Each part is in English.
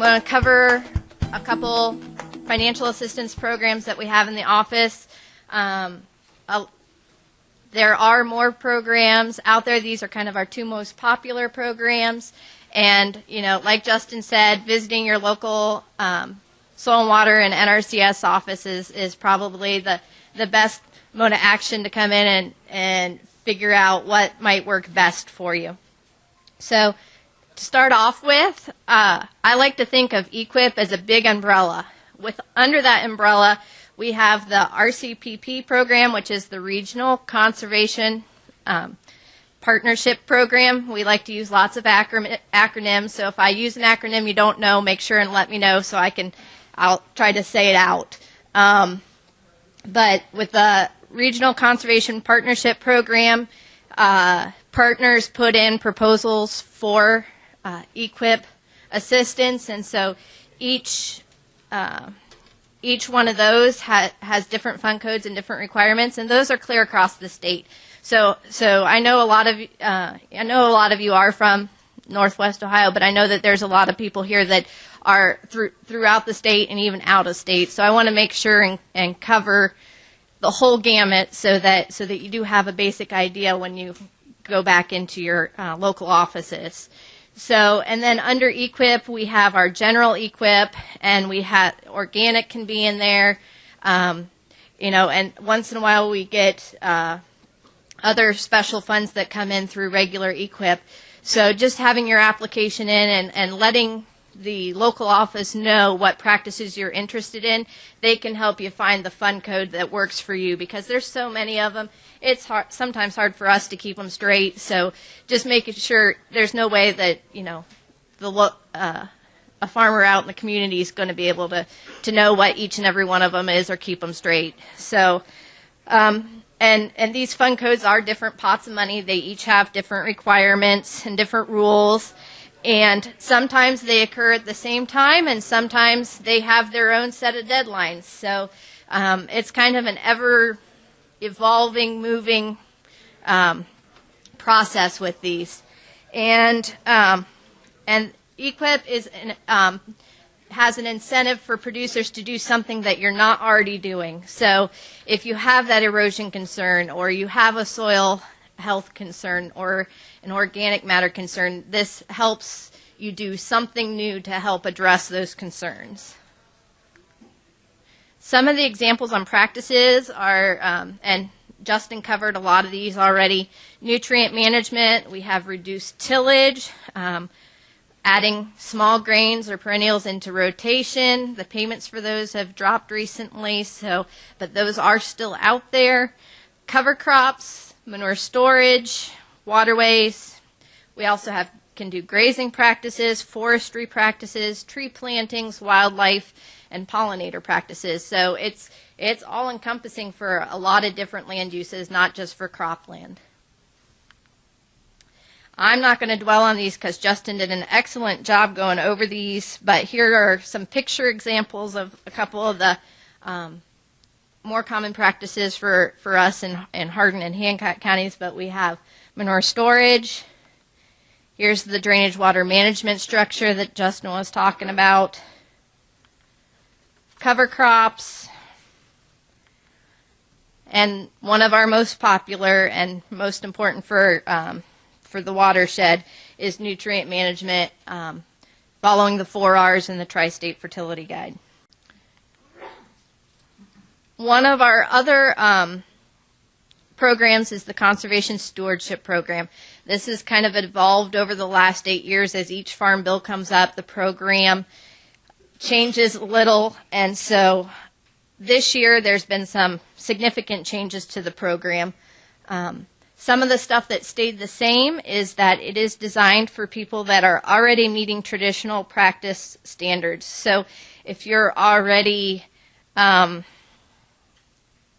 going to cover a couple financial assistance programs that we have in the office. There are more programs out there. These are kind of our two most popular programs. And, you know, like Justin said, visiting your local soil and water and NRCS offices is probably the best mode of action to come in and figure out what might work best for you. So to start off with, I like to think of EQIP as a big umbrella. Under that umbrella, we have the RCPP program, which is the Regional Conservation Partnership Program. We like to use lots of acronyms, so if I use an acronym you don't know, make sure and let me know so I'll try to say it out. But with the Regional Conservation Partnership Program, partners put in proposals for EQIP assistance, and so each one of those has different fund codes and different requirements, and those are clear across the state. So I know a lot of you are from Northwest Ohio, but I know that there's a lot of people here that are throughout the state and even out of state. So I want to make sure and cover the whole gamut so that you do have a basic idea when you go back into your local offices. So, and then under EQIP, we have our general EQIP, and we have organic can be in there, you know, and once in a while we get other special funds that come in through regular EQIP. So just having your application in and letting the local office know what practices you're interested in, they can help you find the fund code that works for you, because there's so many of them. It's sometimes hard for us to keep them straight, so just making sure there's no way that, you know, a farmer out in the community is going to be able to know what each and every one of them is or keep them straight. So, and these fund codes are different pots of money. They each have different requirements and different rules. And sometimes they occur at the same time, and sometimes they have their own set of deadlines. So it's kind of an ever-evolving, moving process with these. And EQIP has an incentive for producers to do something that you're not already doing. So if you have that erosion concern, or you have a soil health concern, or an organic matter concern, this helps you do something new to help address those concerns. Some of the examples on practices are, and Justin covered a lot of these already, nutrient management. We have reduced tillage, adding small grains or perennials into rotation. The payments for those have dropped recently, but those are still out there. Cover crops, manure storage, waterways. We also can do grazing practices, forestry practices, tree plantings, wildlife, and pollinator practices. So it's all encompassing for a lot of different land uses, not just for cropland. I'm not going to dwell on these because Justin did an excellent job going over these, but here are some picture examples of a couple of the more common practices for us in Hardin and Hancock counties. But we have manure storage. Here's the drainage water management structure that Justin was talking about. Cover crops. And one of our most popular and most important for the watershed is nutrient management, following the 4 R's in the Tri-State Fertility Guide. One of our other programs is the Conservation Stewardship Program. This has kind of evolved over the last 8 years. As each farm bill comes up, the program changes a little, and so this year there's been some significant changes to the program. Some of the stuff that stayed the same is that it is designed for people that are already meeting traditional practice standards. So if you're already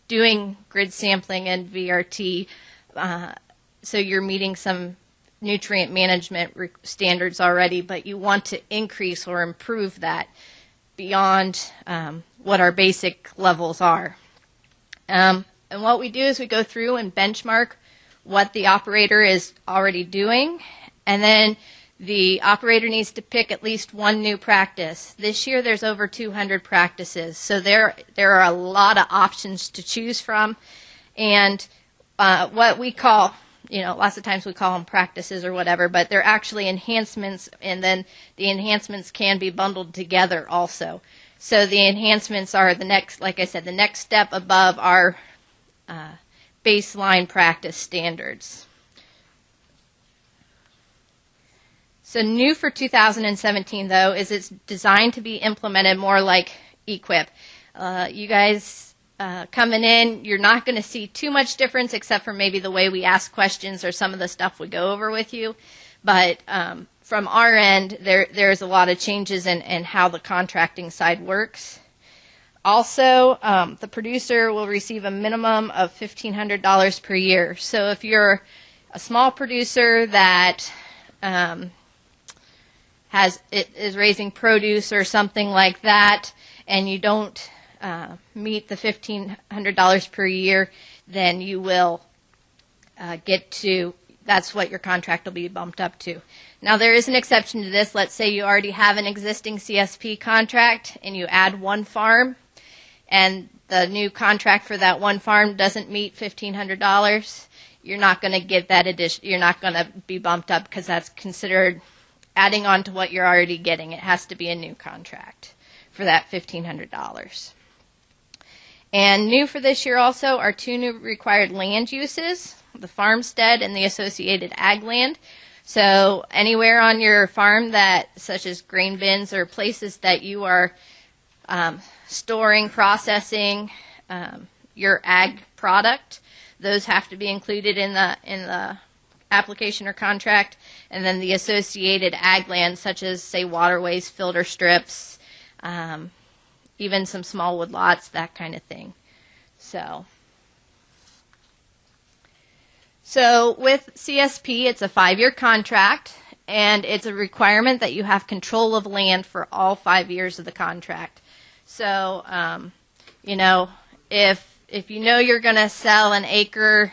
doing grid sampling and VRT, so you're meeting some nutrient management standards already, but you want to increase or improve that beyond what our basic levels are. And what we do is we go through and benchmark what the operator is already doing, and then The operator needs to pick at least one new practice. This year there's over 200 practices, so there are a lot of options to choose from. And what we call, lots of times we call them practices or whatever, but they're actually enhancements, and then the enhancements can be bundled together also. So the enhancements are the next, like I said, the next step above our baseline practice standards. So new for 2017, though, is it's designed to be implemented more like EQIP. You guys coming in, you're not going to see too much difference except for maybe the way we ask questions or some of the stuff we go over with you. But from our end, there's a lot of changes in how the contracting side works. Also, the producer will receive a minimum of $1,500 per year. So if you're a small producer that is raising produce or something like that, and you don't meet the $1,500 per year, then you will that's what your contract will be bumped up to. Now, there is an exception to this. Let's say you already have an existing CSP contract and you add one farm, and the new contract for that one farm doesn't meet $1,500. You're not going to get that addition. You're not going to be bumped up because that's considered adding on to what you're already getting. It has to be a new contract for that $1,500. And new for this year also are 2 new required land uses, the farmstead and the associated ag land. So anywhere on your farm such as grain bins or places that you are storing, processing your ag product, those have to be included in the application or contract. And then the associated ag land, such as, say, waterways, filter strips, even some small wood lots, that kind of thing. So with CSP, it's a 5-year contract, and it's a requirement that you have control of land for all 5 years of the contract. So, if you know you're going to sell an acre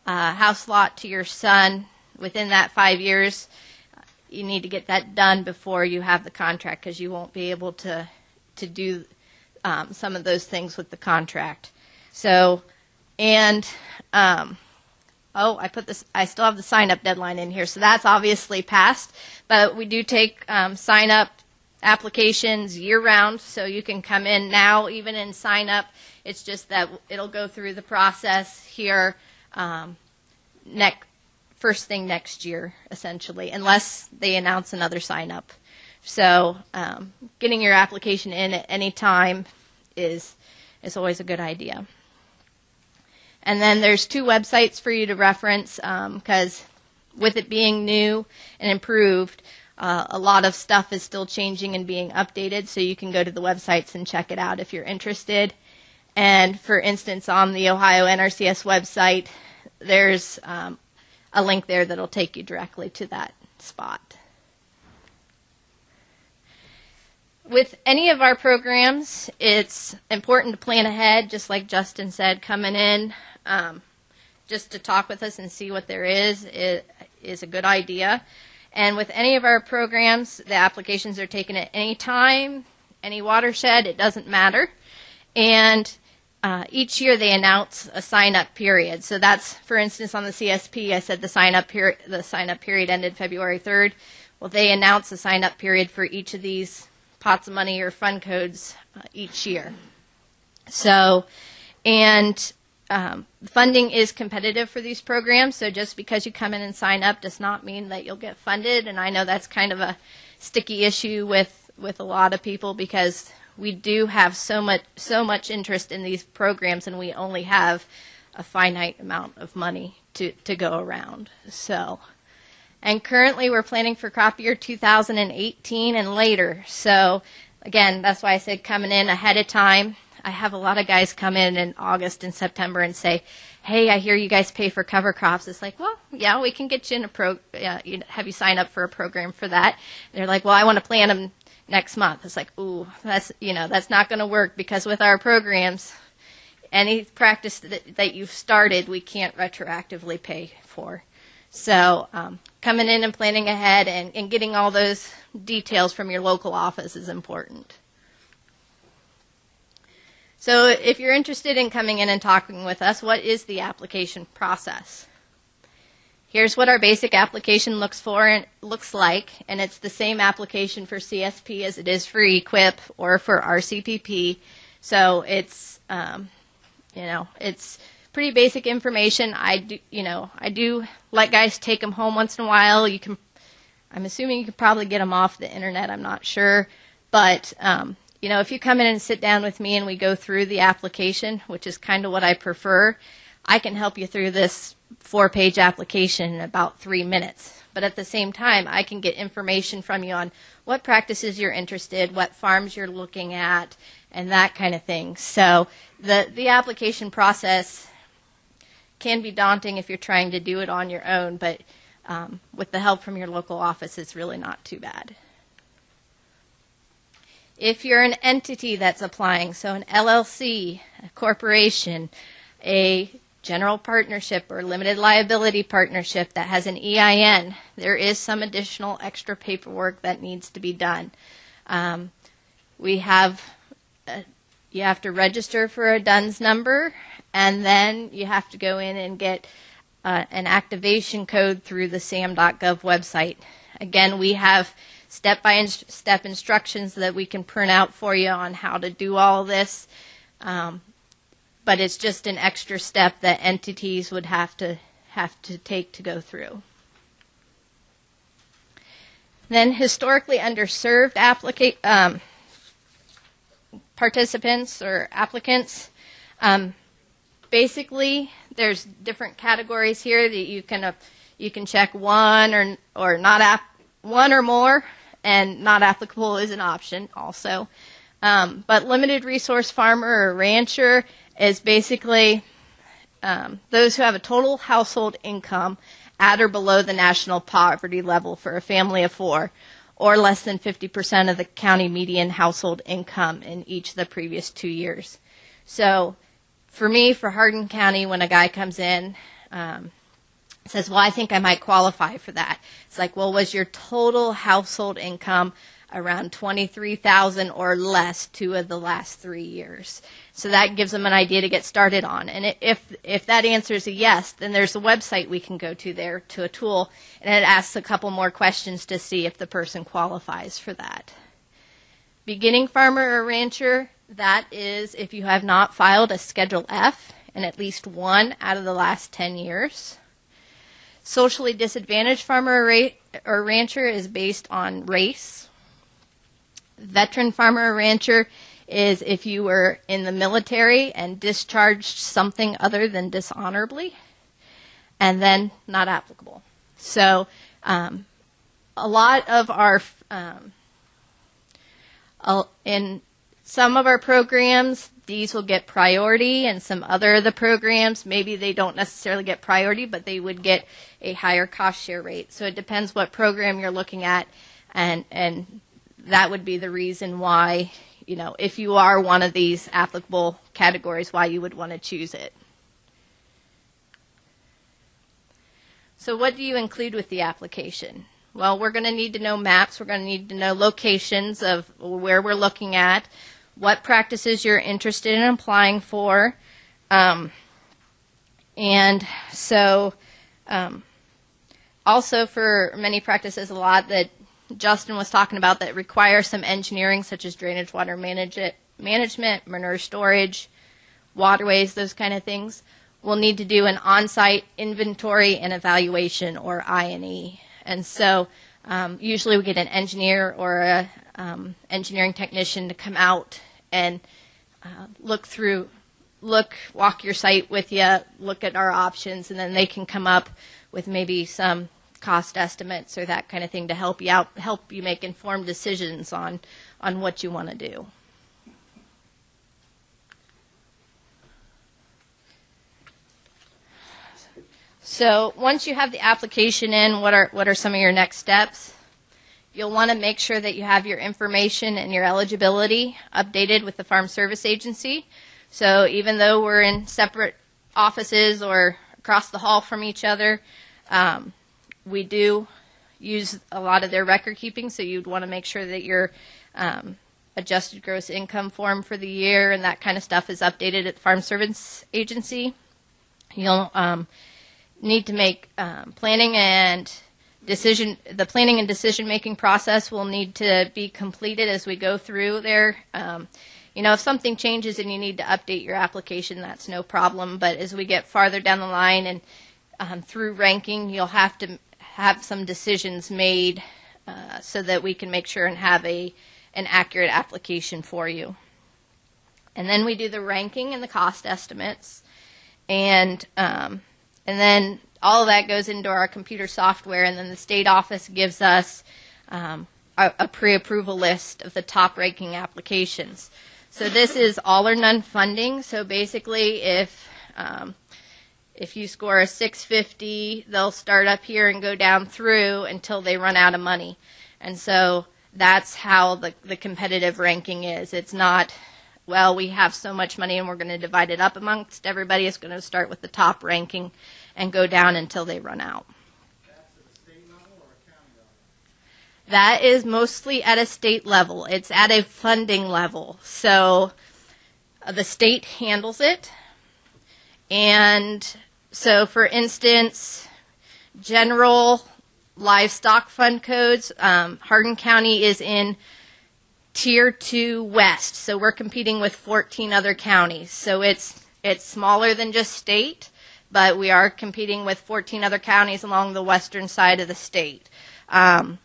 house lot to your son within that 5 years, you need to get that done before you have the contract, because you won't be able to do some of those things with the contract. So, and I still have the sign-up deadline in here, so that's obviously passed. But we do take sign-up applications year-round, so you can come in now, even and sign up. It's just that it'll go through the process here first thing next year, essentially, unless they announce another sign-up. So getting your application in at any time is always a good idea. And then there's 2 websites for you to reference, because with it being new and improved, a lot of stuff is still changing and being updated, so you can go to the websites and check it out if you're interested. And for instance, on the Ohio NRCS website, there's a link there that'll take you directly to that spot. With any of our programs, it's important to plan ahead, just like Justin said, coming in just to talk with us and see what there is a good idea. And with any of our programs, the applications are taken at any time, any watershed, it doesn't matter. And each year they announce a sign-up period. So that's, for instance, on the CSP, I said the sign-up period ended February 3rd. Well, they announce a sign-up period for each of these pots of money or fund codes each year. So, and funding is competitive for these programs, so just because you come in and sign up does not mean that you'll get funded. And I know that's kind of a sticky issue with a lot of people, because we do have so much interest in these programs, and we only have a finite amount of money to go around. So, and currently we're planning for crop year 2018 and later. So again, that's why I said coming in ahead of time. I have a lot of guys come in August and September and say, hey, I hear you guys pay for cover crops. It's like, well, yeah, we can get you in have you sign up for a program for that. And they're like, well, I want to plant them next month. It's like, ooh, that's not going to work, because with our programs, any practice that you've started, we can't retroactively pay for. So coming in and planning ahead and getting all those details from your local office is important. So if you're interested in coming in and talking with us, what is the application process? Here's what our basic application looks like, and it's the same application for CSP as it is for EQIP or for RCPP. So it's it's pretty basic information. I do let guys take them home once in a while. I'm assuming you could probably get them off the internet. I'm not sure, but if you come in and sit down with me and we go through the application, which is kind of what I prefer, I can help you through this 4-page application in about 3 minutes. But at the same time, I can get information from you on what practices you're interested, what farms you're looking at, and that kind of thing. So the application process can be daunting if you're trying to do it on your own, but with the help from your local office, it's really not too bad. If you're an entity that's applying, so an LLC, a corporation, a general partnership or limited liability partnership that has an EIN, there is some additional extra paperwork that needs to be done. You have to register for a DUNS number, and then you have to go in and get an activation code through the sam.gov website. Again, we have step-by-step instructions that we can print out for you on how to do all this, but it's just an extra step that entities would have to take to go through. Then historically underserved participants or applicants. Basically, there's different categories here that you can check one or not one or more, and not applicable is an option also. But limited resource farmer or rancher is basically those who have a total household income at or below the national poverty level for a family of 4, or less than 50% of the county median household income in each of the previous 2 years. So for me, for Hardin County, when a guy comes in, says, well, I think I might qualify for that. It's like, well, was your total household income around $23,000 or less 2 of the last 3 years? So that gives them an idea to get started on. And if that answer is a yes, then there's a website we can go to there, to a tool, and it asks a couple more questions to see if the person qualifies for that. Beginning farmer or rancher, that is if you have not filed a Schedule F in at least 1 out of the last 10 years. Socially disadvantaged farmer or rancher is based on race. Veteran farmer or rancher is if you were in the military and discharged something other than dishonorably, and then not applicable. So a lot of our, in some of our programs, these will get priority, and some other of the programs, maybe they don't necessarily get priority, but they would get a higher cost share rate. So it depends what program you're looking at, and that would be the reason why, if you are one of these applicable categories, why you would want to choose it. So what do you include with the application? Well, we're going to need to know maps. We're going to need to know locations of where we're looking at, what practices you're interested in applying for. And so also for many practices, a lot that Justin was talking about that require some engineering, such as drainage, water management, manure storage, waterways, those kind of things, we'll need to do an on-site inventory and evaluation, or I&E. And so usually we get an engineer or a engineering technician to come out and walk your site with you, look at our options, and then they can come up with maybe some cost estimates or that kind of thing to help you out, help you make informed decisions on what you want to do. So once you have the application in, what are some of your next steps? You'll want to make sure that you have your information and your eligibility updated with the Farm Service Agency. So even though we're in separate offices or across the hall from each other, we do use a lot of their record keeping, so you'd want to make sure that your adjusted gross income form for the year and that kind of stuff is updated at the Farm Service Agency. You'll need to make planning and decision-making process will need to be completed as we go through there. If something changes and you need to update your application, that's no problem. But as we get farther down the line and through ranking, you'll have to have some decisions made so that we can make sure and have an accurate application for you. And then we do the ranking and the cost estimates, and then all of that goes into our computer software, and then the state office gives us a pre-approval list of the top ranking applications. So this is all or none funding. So basically, if you score a 650, they'll start up here and go down through until they run out of money. And so that's how the competitive ranking is. It's not, well, we have so much money and we're going to divide it up amongst everybody. It's going to start with the top ranking and go down until they run out. That's at a state level or a county level? That is mostly at a state level. It's at a funding level. So the state handles it. And so, for instance, general livestock fund codes, Hardin County is in Tier 2 West. So we're competing with 14 other counties. So it's smaller than just state, but we are competing with 14 other counties along the western side of the state. But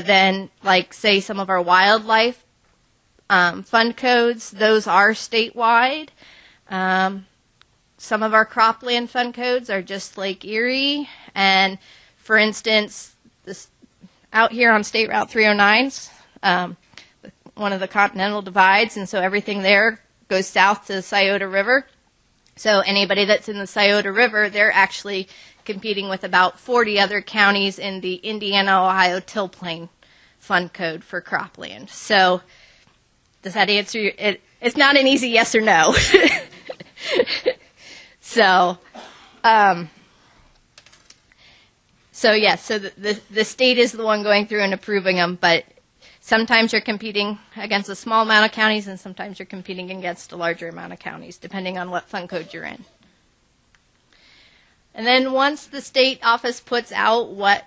then, like, say some of our wildlife fund codes, those are statewide. Some of our cropland fund codes are just Lake Erie. And, for instance, out here on State Route 309's one of the continental divides, and so everything there goes south to the Scioto River. So anybody that's in the Scioto River, they're actually competing with about 40 other counties in the Indiana-Ohio Till Plain Fund Code for cropland. So does that answer your... It's not an easy yes or no. So the state is the one going through and approving them, but sometimes you're competing against a small amount of counties, and sometimes you're competing against a larger amount of counties, depending on what fund code you're in. And then once the state office puts out what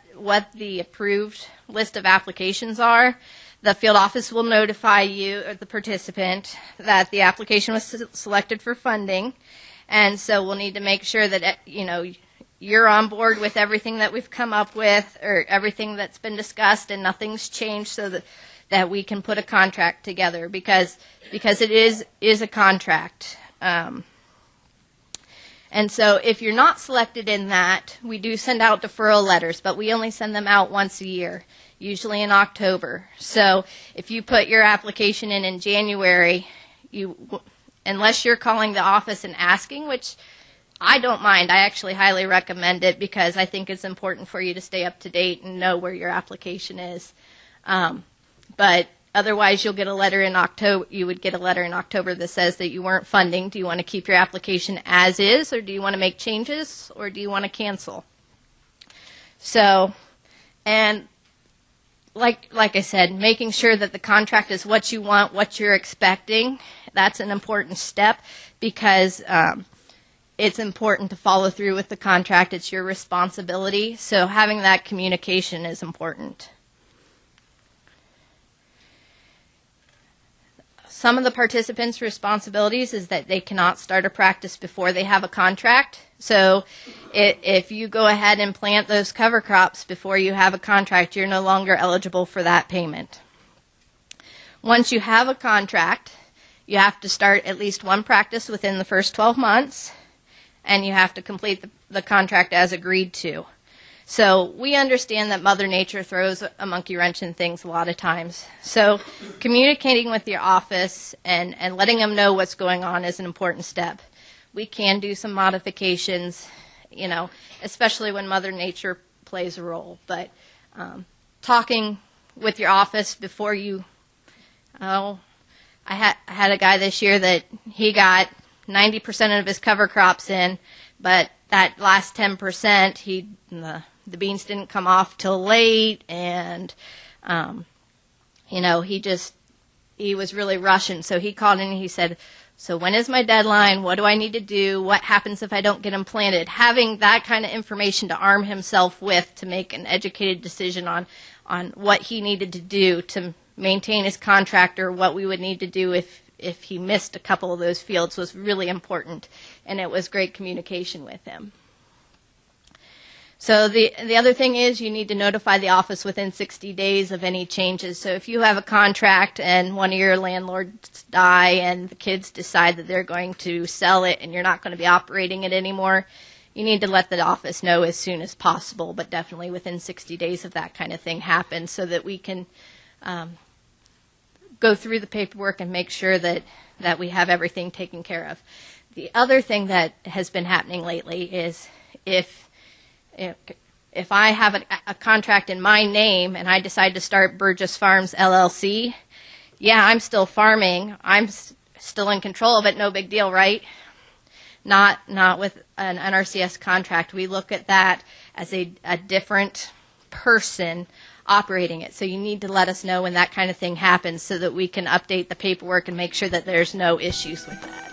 the approved list of applications are, the field office will notify you, or the participant, that the application was selected for funding. And so we'll need to make sure that, you're on board with everything that we've come up with, or everything that's been discussed, and nothing's changed, so that we can put a contract together, because it is a contract. And so if you're not selected in that, we do send out deferral letters, but we only send them out once a year, usually in October. So if you put your application in January, unless you're calling the office and asking, which I don't mind. I actually highly recommend it, because I think it's important for you to stay up to date and know where your application is. But otherwise, you'll get a letter in October. You would get a letter in October that says that you weren't funding. Do you want to keep your application as is, or do you want to make changes, or do you want to cancel? So, and like I said, making sure that the contract is what you want, what you're expecting, that's an important step, because it's important to follow through with the contract. It's your responsibility. So having that communication is important. Some of the participants' responsibilities is that they cannot start a practice before they have a contract. So if you go ahead and plant those cover crops before you have a contract, you're no longer eligible for that payment. Once you have a contract, you have to start at least one practice within the first 12 months, and you have to complete the contract as agreed to. So we understand that Mother Nature throws a monkey wrench in things a lot of times. So communicating with your office and letting them know what's going on is an important step. We can do some modifications, especially when Mother Nature plays a role. But talking with your office before I had a guy this year that he got 90% of his cover crops in, but that last 10%, the beans didn't come off till late, and he was really rushing. So he called in and he said, so when is my deadline? What do I need to do? What happens if I don't get them planted? Having that kind of information to arm himself with to make an educated decision on what he needed to do to maintain his contract, or what we would need to do if he missed a couple of those fields, was really important. And it was great communication with him. So the other thing is you need to notify the office within 60 days of any changes. So if you have a contract and one of your landlords die and the kids decide that they're going to sell it and you're not going to be operating it anymore, you need to let the office know as soon as possible, but definitely within 60 days if that kind of thing happens, so that we can go through the paperwork and make sure that we have everything taken care of. The other thing that has been happening lately is if I have a contract in my name and I decide to start Burgess Farms LLC, yeah, I'm still farming. I'm still in control of it. No big deal, right? Not with an NRCS contract. We look at that as a different person operating it. So you need to let us know when that kind of thing happens so that we can update the paperwork and make sure that there's no issues with that.